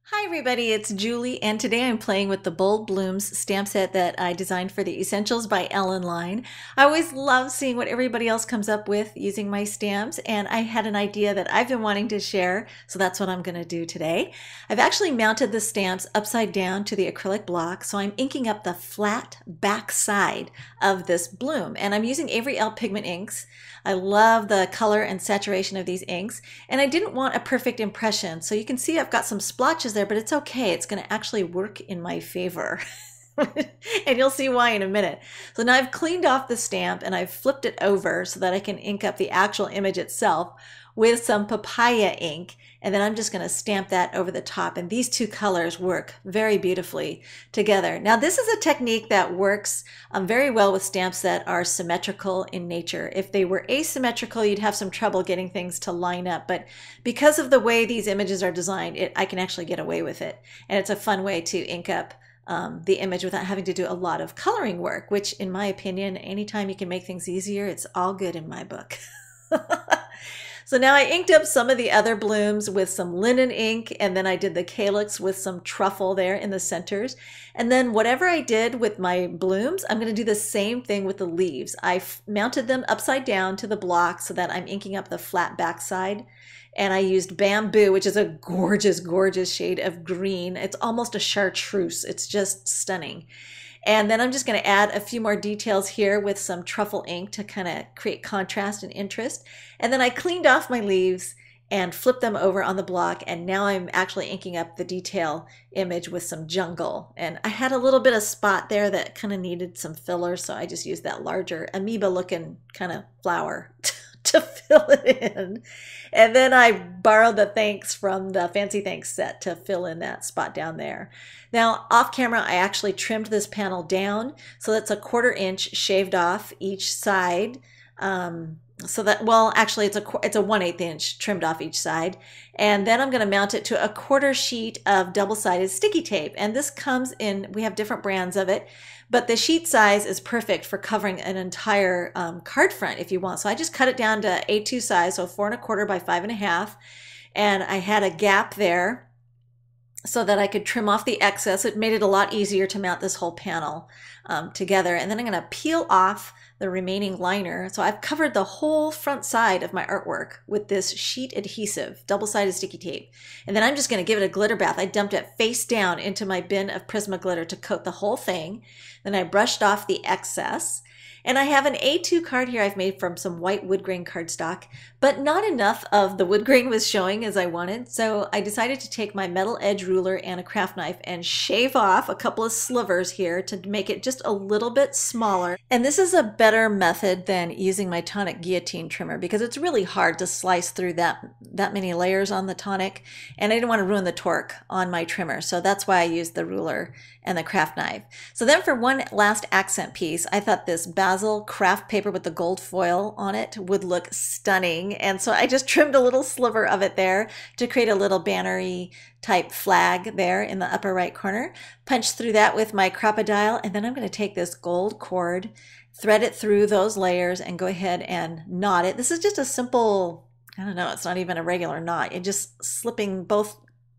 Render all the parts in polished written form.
Hi everybody, it's Julie, and today I'm playing with the Bold Blooms stamp set that I designed for the Essentials by Ellen Line. I always love seeing what everybody else comes up with using my stamps, and I had an idea that I've been wanting to share, so that's what I'm going to do today. I've actually mounted the stamps upside down to the acrylic block, so I'm inking up the flat back side of this bloom, and I'm using Avery Elle pigment inks. I love the color and saturation of these inks, and I didn't want a perfect impression, so you can see I've got some splotches there, but it's okay. It's going to actually work in my favor. And you'll see why in a minute. So now I've cleaned off the stamp and I've flipped it over so that I can ink up the actual image itself with some papaya ink, and then I'm just going to stamp that over the top, and these two colors work very beautifully together. Now this is a technique that works very well with stamps that are symmetrical in nature. If they were asymmetrical, you'd have some trouble getting things to line up, but because of the way these images are designed, I can actually get away with it, and it's a fun way to ink up the image without having to do a lot of coloring work, which in my opinion, anytime you can make things easier, it's all good in my book. So now I inked up some of the other blooms with some linen ink, and then I did the calyx with some truffle there in the centers. And then whatever I did with my blooms, I'm going to do the same thing with the leaves. I mounted them upside down to the block so that I'm inking up the flat backside. And I used bamboo, which is a gorgeous, gorgeous shade of green. It's almost a chartreuse. It's just stunning. And then I'm just going to add a few more details here with some truffle ink to kind of create contrast and interest. And then I cleaned off my leaves and flipped them over on the block, and now I'm actually inking up the detail image with some jungle. And I had a little bit of spot there that kind of needed some filler, so I just used that larger amoeba looking kind of flower to fill it in. And then I borrowed the thanks from the Fancy Thanks set to fill in that spot down there. Now off camera, I actually trimmed this panel down, so that's a 1/4 inch shaved off each side. So that, well, actually it's a 1/8 inch trimmed off each side. And then I'm going to mount it to a 1/4 sheet of double-sided sticky tape. And this comes in, we have different brands of it, but the sheet size is perfect for covering an entire card front if you want. So I just cut it down to A2 size, so 4 1/4 by 5 1/2. And I had a gap there so that I could trim off the excess. It made it a lot easier to mount this whole panel together. And then I'm going to peel off the remaining liner. So I've covered the whole front side of my artwork with this sheet adhesive, double-sided sticky tape. And then I'm just going to give it a glitter bath. I dumped it face down into my bin of Prisma glitter to coat the whole thing. Then I brushed off the excess. And I have an A2 card here I've made from some white wood grain cardstock, but not enough of the wood grain was showing as I wanted. So I decided to take my metal edge ruler and a craft knife and shave off a couple of slivers here to make it just a little bit smaller. And this is a better method than using my tonic guillotine trimmer because it's really hard to slice through that many layers on the tonic. And I didn't want to ruin the torque on my trimmer. So that's why I used the ruler and the craft knife. So then for one last accent piece, I thought this basil craft paper with the gold foil on it would look stunning. And so I just trimmed a little sliver of it there to create a little banner-y type flag there in the upper right corner. Punched through that with my Crop-A-Dile, and then I'm going to take this gold cord, thread it through those layers, and go ahead and knot it. This is just a simple, I don't know, it's not even a regular knot. You're just slipping both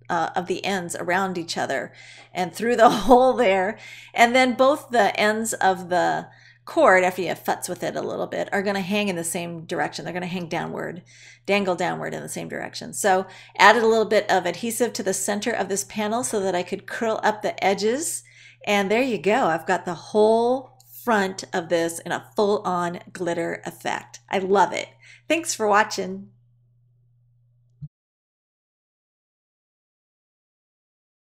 of the ends around each other and through the hole there. And then both the ends of the cord, after you futz with it a little bit, are going to hang in the same direction. They're going to hang downward, dangle downward in the same direction. So added a little bit of adhesive to the center of this panel so that I could curl up the edges. And there you go. I've got the whole front of this in a full-on glitter effect. I love it. Thanks for watching.